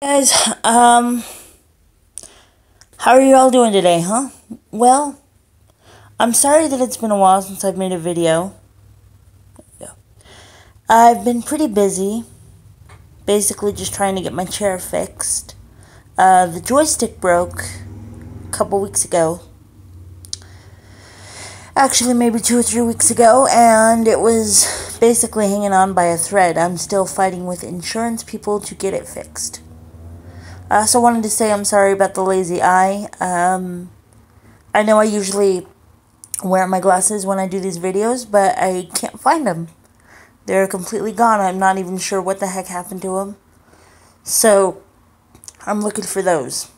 Guys, how are you all doing today, huh? Well, I'm sorry that it's been a while since I've made a video. I've been pretty busy, basically just trying to get my chair fixed. The joystick broke a couple weeks ago. Actually, maybe 2 or 3 weeks ago, and it was basically hanging on by a thread. I'm still fighting with insurance people to get it fixed. I also wanted to say I'm sorry about the lazy eye. I know I usually wear my glasses when I do these videos, but I can't find them. They're completely gone. I'm not even sure what the heck happened to them. So, I'm looking for those.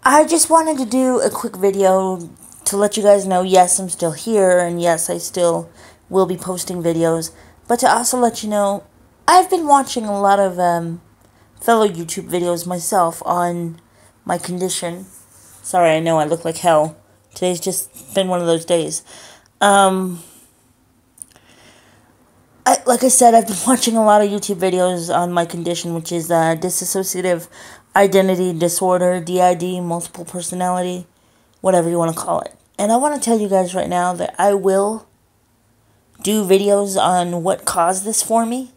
I just wanted to do a quick video to let you guys know, yes, I'm still here, and yes, I still will be posting videos, but to also let you know, I've been watching a lot of fellow YouTube videos myself on my condition. Sorry, I know I look like hell. Today's just been one of those days. Like I said, I've been watching a lot of YouTube videos on my condition, which is disassociative identity disorder, DID, multiple personality, whatever you want to call it. And I want to tell you guys right now that I will do videos on what caused this for me.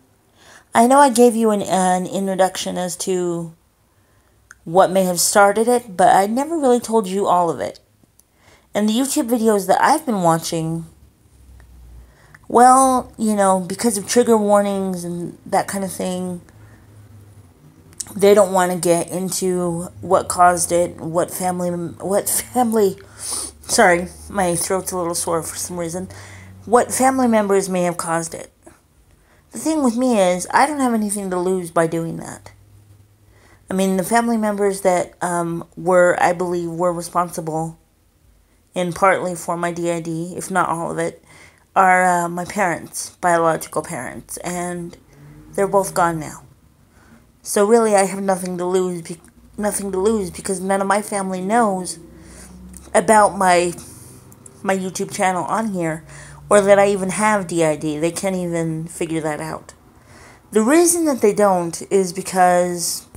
I know I gave you an introduction as to what may have started it, but I never really told you all of it. And the YouTube videos that I've been watching, well, you know, because of trigger warnings and that kind of thing, they don't want to get into what caused it, sorry, my throat's a little sore for some reason, what family members may have caused it. The thing with me is, I don't have anything to lose by doing that. I mean, the family members that I believe were responsible and partly for my DID, if not all of it, are my parents, biological parents, and they're both gone now. So really, I have nothing to lose because none of my family knows about my YouTube channel on here, or that I even have DID. They can't even figure that out. The reason that they don't is because,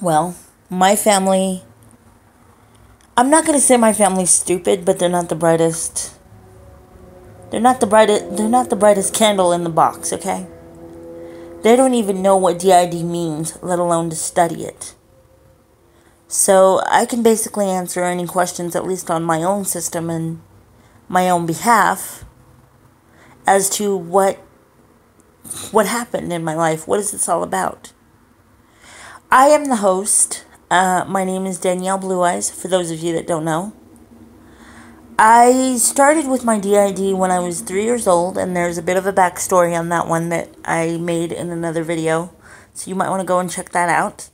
well, my family, I'm not going to say my family's stupid, but they're not the brightest. They're not the brightest candle in the box, okay? They don't even know what DID means, let alone to study it. So I can basically answer any questions, at least on my own system and my own behalf, as to what happened in my life. What is this all about? I am the host. My name is Danielle Blue Eyes, for those of you that don't know. I started with my DID when I was 3 years old, and there's a bit of a backstory on that one that I made in another video, so you might want to go and check that out.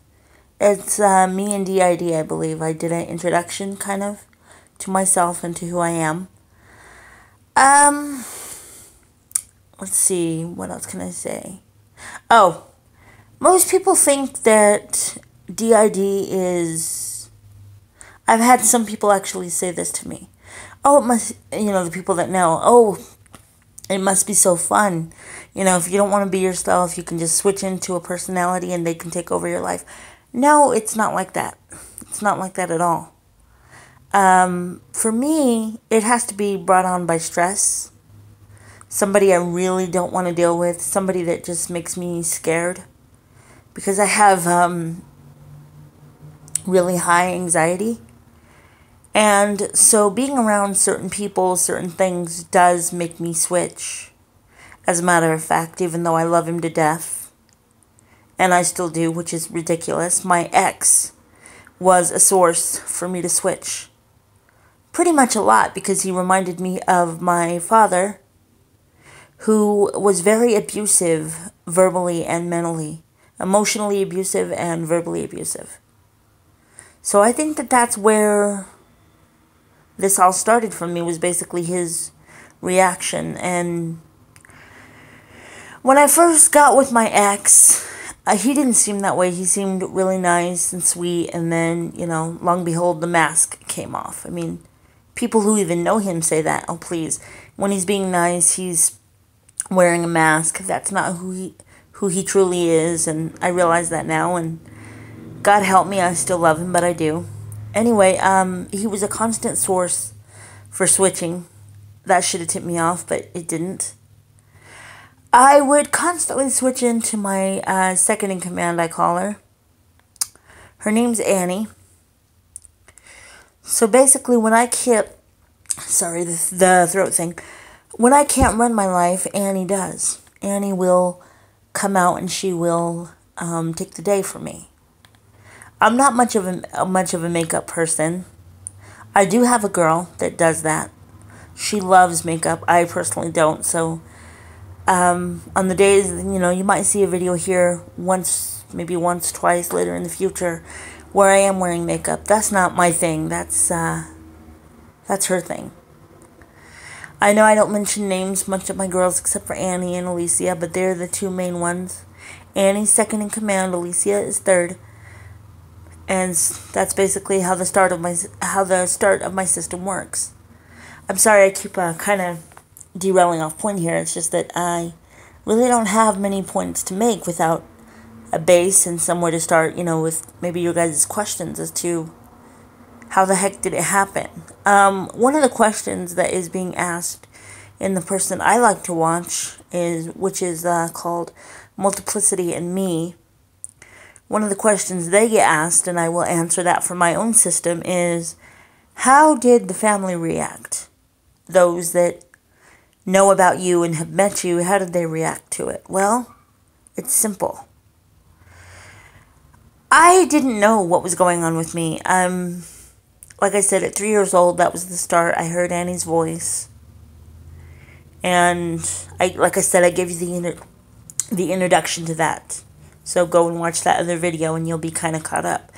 It's me and DID, I believe. I did an introduction, kind of, to myself and to who I am. Let's see, what else can I say? Oh, most people think that DID is, I've had some people actually say this to me. Oh, it must, you know, the people that know, oh, it must be so fun. You know, if you don't want to be yourself, you can just switch into a personality and they can take over your life. No, it's not like that. It's not like that at all. For me, it has to be brought on by stress. Somebody I really don't want to deal with. Somebody that just makes me scared. Because I have really high anxiety. And so being around certain people, certain things does make me switch. As a matter of fact, even though I love him to death, and I still do, which is ridiculous, my ex was a source for me to switch. Pretty much a lot, because he reminded me of my father, who was very abusive verbally and mentally. Emotionally abusive and verbally abusive. So I think that that's where this all started for me, was basically his reaction. And when I first got with my ex, he didn't seem that way. He seemed really nice and sweet, and then, you know, long behold, the mask came off. I mean, people who even know him say that. Oh, please. When he's being nice, he's wearing a mask. That's not who who he truly is, and I realize that now, and God help me, I still love him, but I do. Anyway, he was a constant source for switching. That should have tipped me off, but it didn't. I would constantly switch into my second in command, I call her. Her name's Annie. So basically, when I can't, sorry, the throat thing. When I can't run my life, Annie does. Annie will come out and she will take the day for me. I'm not much of a makeup person. I do have a girl that does that. She loves makeup. I personally don't. So on the days, you might see a video here maybe once, twice later in the future where I am wearing makeup. That's not my thing. That's her thing. I know I don't mention names much of my girls except for Annie and Alicia, but they're the two main ones. Annie's second in command, Alicia is third. And that's basically how the start of my system works. I'm sorry I keep kind of derailing off point here. It's just that I really don't have many points to make without a base and somewhere to start, with maybe your guys' questions as to how the heck did it happen. One of the questions that is being asked in the person I like to watch which is called Multiplicity and Me. One of the questions they get asked, and I will answer that for my own system, is how did the family react? Those that know about you and have met you, how did they react to it? Well, it's simple. I didn't know what was going on with me. Like I said, at 3 years old, that was the start. I heard Annie's voice. And like I said, I gave you the introduction to that. So go and watch that other video and you'll be kind of caught up.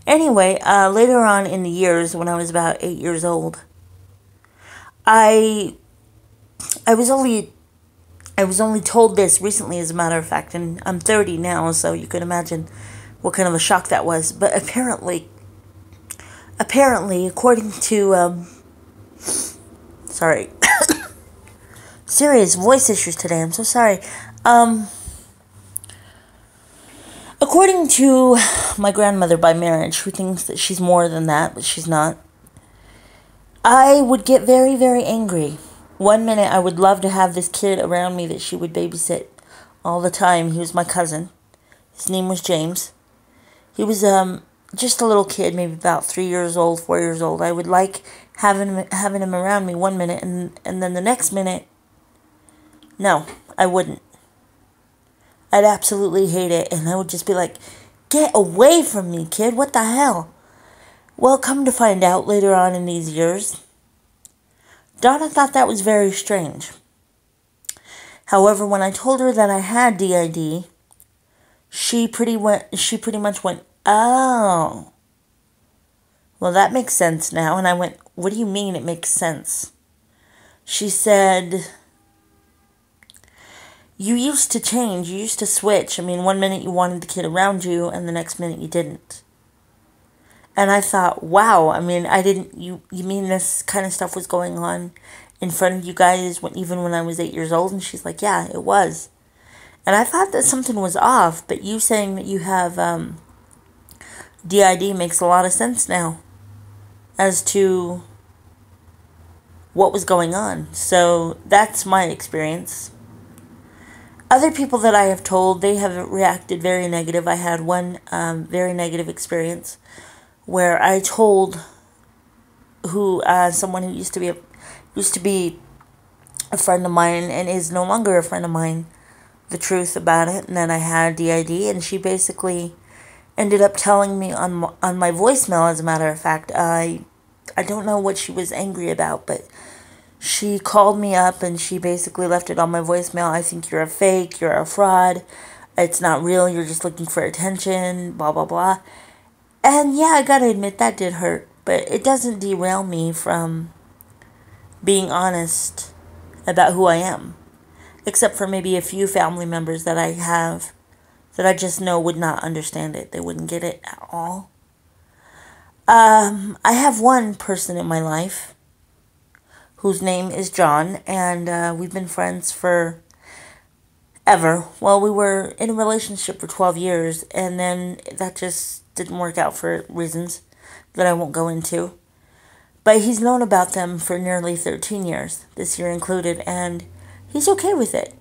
Anyway, later on in the years, when I was about 8 years old, I was only told this recently, as a matter of fact, and I'm 30 now, so you can imagine what kind of a shock that was. But apparently, according to, sorry, serious voice issues today, I'm so sorry. According to my grandmother by marriage, who thinks that she's more than that, but she's not, I would get very, very angry. One minute I would love to have this kid around me that she would babysit all the time. He was my cousin. His name was James. He was just a little kid, maybe about 3 years old, 4 years old. I would like having him around me one minute, and then the next minute, no, I wouldn't. I'd absolutely hate it, and I would just be like, get away from me, kid, what the hell? Well, come to find out later on in these years, Donna thought that was very strange. However, when I told her that I had DID, she pretty much went, oh, well, that makes sense now. And I went, what do you mean it makes sense? She said, you used to change. You used to switch. I mean, one minute you wanted the kid around you, and the next minute you didn't. And I thought, wow, I mean, you mean this kind of stuff was going on in front of you guys even when I was 8 years old? And she's like, yeah, it was. And I thought that something was off, but you saying that you have DID makes a lot of sense now as to what was going on. So that's my experience. Other people that I have told, they have reacted very negative. I had one very negative experience where I told someone who used to be a friend of mine and is no longer a friend of mine the truth about it, and that I had DID, and she basically ended up telling me on my voicemail, as a matter of fact. I don't know what she was angry about, but she called me up and she basically left it on my voicemail. I think you're a fake, you're a fraud, it's not real, you're just looking for attention, blah, blah, blah. And yeah, I gotta admit, that did hurt, but it doesn't derail me from being honest about who I am. Except for maybe a few family members that I have that I just know would not understand it. They wouldn't get it at all. I have one person in my life whose name is John, and we've been friends for ever. Well, we were in a relationship for 12 years, and then that just didn't work out for reasons that I won't go into. But he's known about them for nearly 13 years, this year included, and he's okay with it.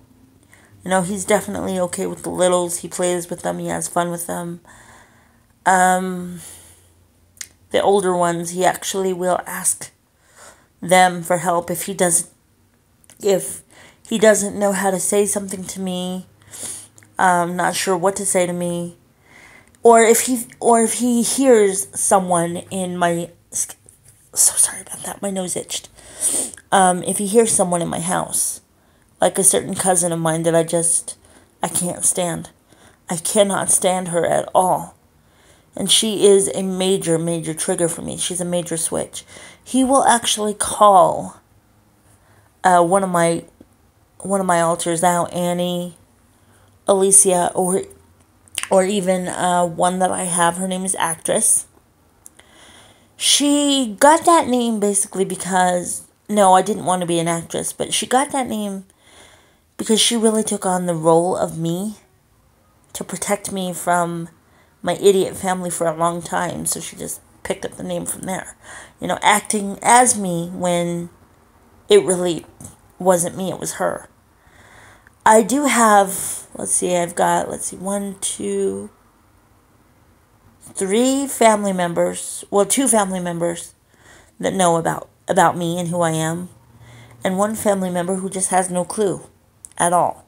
You know, he's definitely okay with the littles. He plays with them. He has fun with them. The older ones, he actually will ask them for help if he doesn't know how to say something to me, not sure what to say to me, or if he hears someone in my, so sorry about that, my nose itched. If he hears someone in my house, like a certain cousin of mine that I can't stand. I cannot stand her at all. And she is a major, major trigger for me. She's a major switch. He will actually call one of my alters out, Annie, Alicia, or even one that I have. Her name is Actress. She got that name basically because, no, I didn't want to be an actress, but she got that name because she really took on the role of me to protect me from my idiot family for a long time, so she just picked up the name from there. You know, acting as me when it really wasn't me, it was her. I do have, I've got 3 family members, well, 2 family members that know about me and who I am, and 1 family member who just has no clue at all.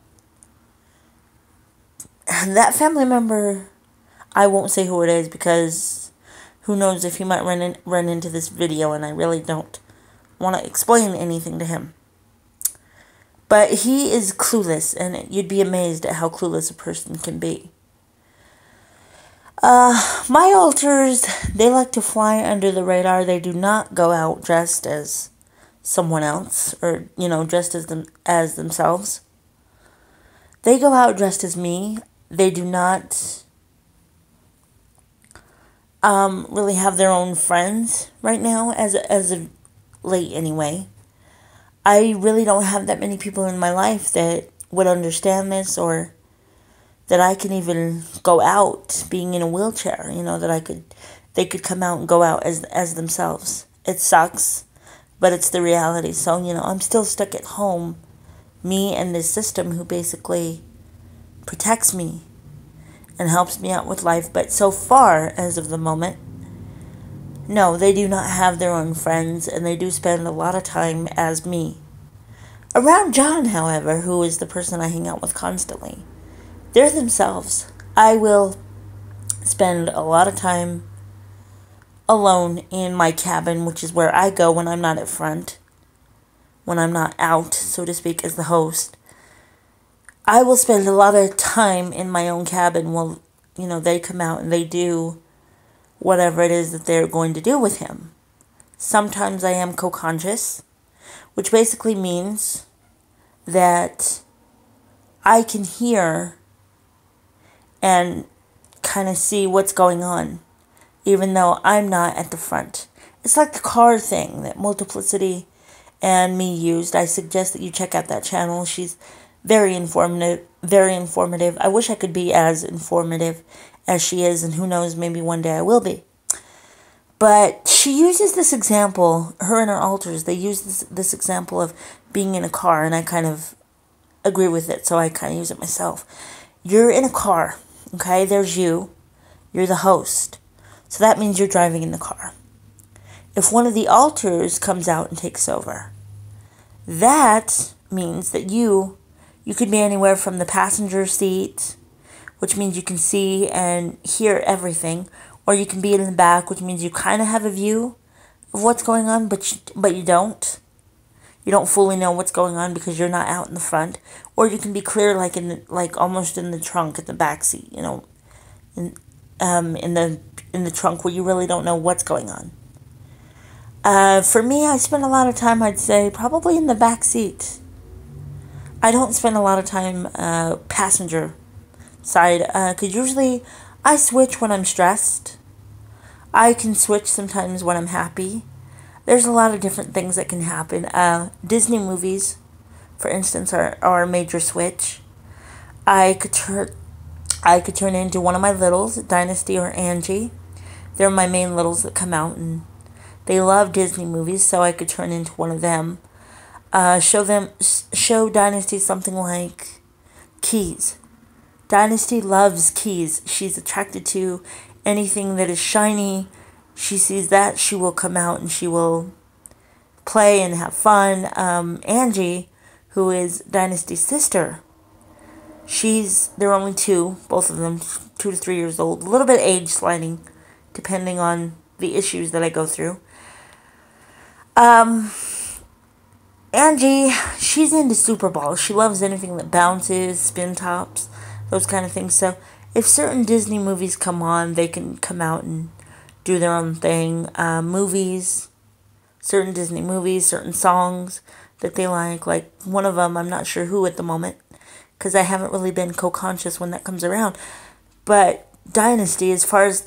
And that family member, I won't say who it is because who knows if he might run into this video, and I really don't want to explain anything to him. But he is clueless, and you'd be amazed at how clueless a person can be. My alters, they like to fly under the radar. They do not go out dressed as someone else, or, you know, dressed as themselves. They go out dressed as me. They do not really have their own friends right now, as of late anyway. I really don't have that many people in my life that would understand this, or that I can even go out being in a wheelchair, you know, they could come out and go out as themselves. It sucks, but it's the reality. So, you know, I'm still stuck at home, me and this system who basically protects me and helps me out with life. But so far, as of the moment, no, they do not have their own friends, and they do spend a lot of time as me. Around John, however, who is the person I hang out with constantly, they're themselves. I will spend a lot of time alone in my cabin, which is where I go when I'm not at front, when I'm not out, so to speak, as the host. I will spend a lot of time in my own cabin while, you know, they come out and they do whatever it is that they're going to do with him. Sometimes I am co-conscious, which basically means that I can hear and kind of see what's going on, even though I'm not at the front. It's like the car thing that Multiplicity and me used. I suggest that you check out that channel. She's very informative, very informative. I wish I could be as informative as she is, and who knows, maybe one day I will be. But she uses this example, her and her alters, they use this example of being in a car, and I kind of agree with it, so I kind of use it myself. You're in a car, okay? There's you. You're the host. So that means you're driving in the car. If one of the alters comes out and takes over, that means that you could be anywhere from the passenger seat, which means you can see and hear everything, or you can be in the back, which means you kind of have a view of what's going on, but you don't. You don't fully know what's going on because you're not out in the front, or you can be clear, like almost in the trunk, at the back seat, you know, in the trunk where you really don't know what's going on. For me, I spend a lot of time, I'd say, probably in the back seat. I don't spend a lot of time passenger side, because usually I switch when I'm stressed. I can switch sometimes when I'm happy. There's a lot of different things that can happen. Disney movies, for instance, are a major switch. I could turn into one of my littles, Dynasty or Angie. They're my main littles that come out, and they love Disney movies, so I could turn into one of them. Show Dynasty something like keys. Dynasty loves keys. She's attracted to anything that is shiny. She sees that, she will come out and she will play and have fun. Angie, who is Dynasty's sister, they're only two, both of them 2 to 3 years old. A little bit age sliding, depending on the issues that I go through. Angie, she's into Super Balls. She loves anything that bounces, spin tops, those kind of things. So if certain Disney movies come on, they can come out and do their own thing. Certain Disney movies, certain songs that they like one of them, I'm not sure who at the moment, because I haven't really been co-conscious when that comes around. But Dynasty, as far as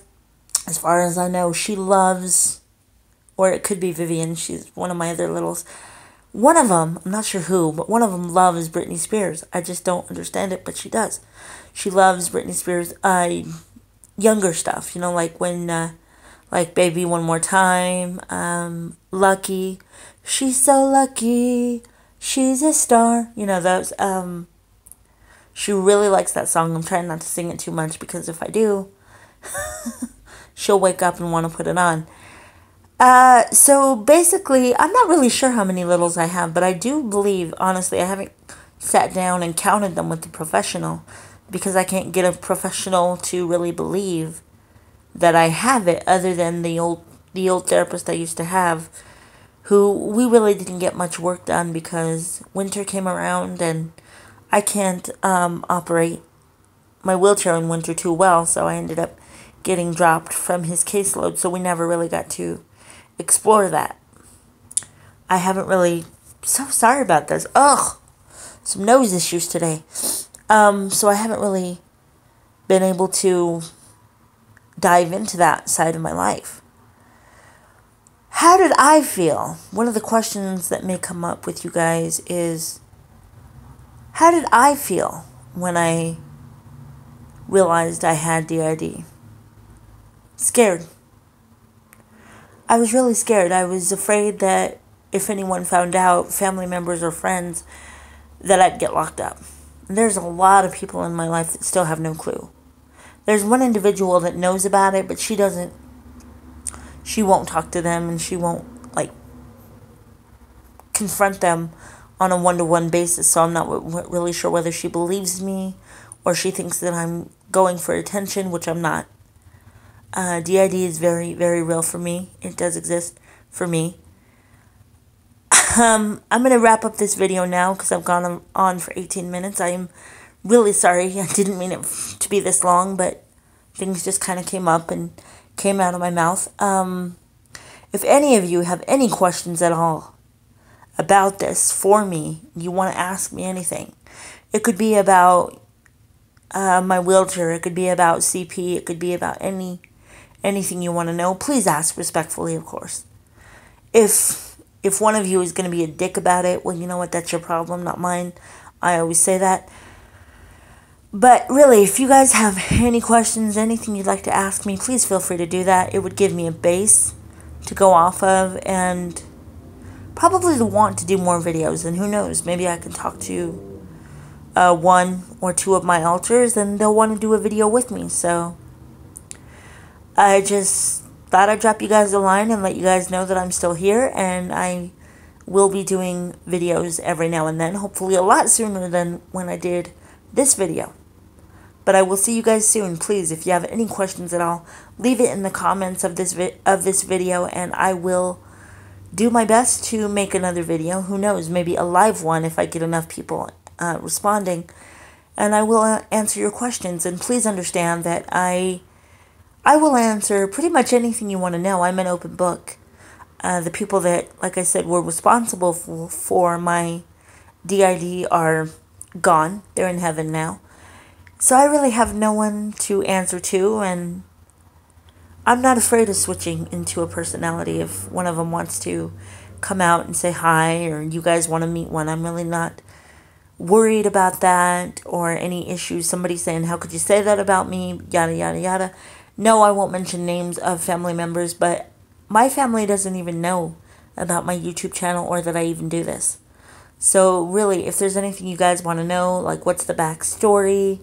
I know, she loves, or it could be Vivian, she's one of my other littles. One of them, I'm not sure who, but one of them loves Britney Spears. I just don't understand it, but she does. She loves Britney Spears' younger stuff, like when, like Baby One More Time, Lucky, She's So Lucky, She's a Star, those, she really likes that song. I'm trying not to sing it too much, because if I do, she'll wake up and want to put it on. So basically, I'm not really sure how many littles I have, but I do believe, honestly, I haven't sat down and counted them with the professional, because I can't get a professional to really believe that I have it, other than the old therapist I used to have, who we really didn't get much work done because winter came around and I can't operate my wheelchair in winter too well, so I ended up getting dropped from his caseload, so we never really got to explore that. I haven't really, so sorry about this. Ugh, some nose issues today. So I haven't really been able to dive into that side of my life. How did I feel? One of the questions that may come up with you guys is, how did I feel when I realized I had DID? Scared. I was really scared. I was afraid that if anyone found out, family members or friends, that I'd get locked up. And there's a lot of people in my life that still have no clue. There's one individual that knows about it, but she won't talk to them, and she won't, confront them on a one-to-one basis, so I'm not really sure whether she believes me or she thinks that I'm going for attention, which I'm not. DID is very, very real for me. It does exist for me. I'm going to wrap up this video now because I've gone on for 18 minutes. I am really sorry. I didn't mean it to be this long, but things just kind of came up and came out of my mouth. If any of you have any questions at all about this for me, you want to ask me anything. It could be about my wheelchair. It could be about CP. It could be about anything you want to know. Please ask respectfully, of course. If one of you is going to be a dick about it, well, you know what? That's your problem, not mine. I always say that. But really, if you guys have any questions, anything you'd like to ask me, please feel free to do that. It would give me a base to go off of, and probably the want to do more videos. And who knows, maybe I can talk to one or two of my alters, and they'll want to do a video with me. So I just thought I'd drop you guys a line and let you guys know that I'm still here, and I will be doing videos every now and then, hopefully a lot sooner than when I did this video. But I will see you guys soon. Please, if you have any questions at all, leave it in the comments of this video, and I will do my best to make another video. Who knows, maybe a live one if I get enough people responding, and I will answer your questions. And please understand that I will answer pretty much anything you want to know. I'm an open book. The people that, like I said, were responsible for my DID are gone. They're in heaven now. So I really have no one to answer to, and I'm not afraid of switching into a personality if one of them wants to come out and say hi, or you guys want to meet one. I'm really not worried about that or any issues, somebody saying, how could you say that about me, yada, yada, yada. No, I won't mention names of family members, but my family doesn't even know about my YouTube channel or that I even do this. So really, if there's anything you guys want to know, like what's the backstory,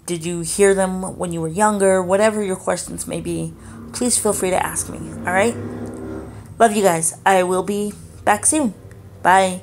did you hear them when you were younger, whatever your questions may be, please feel free to ask me, all right? Love you guys. I will be back soon. Bye.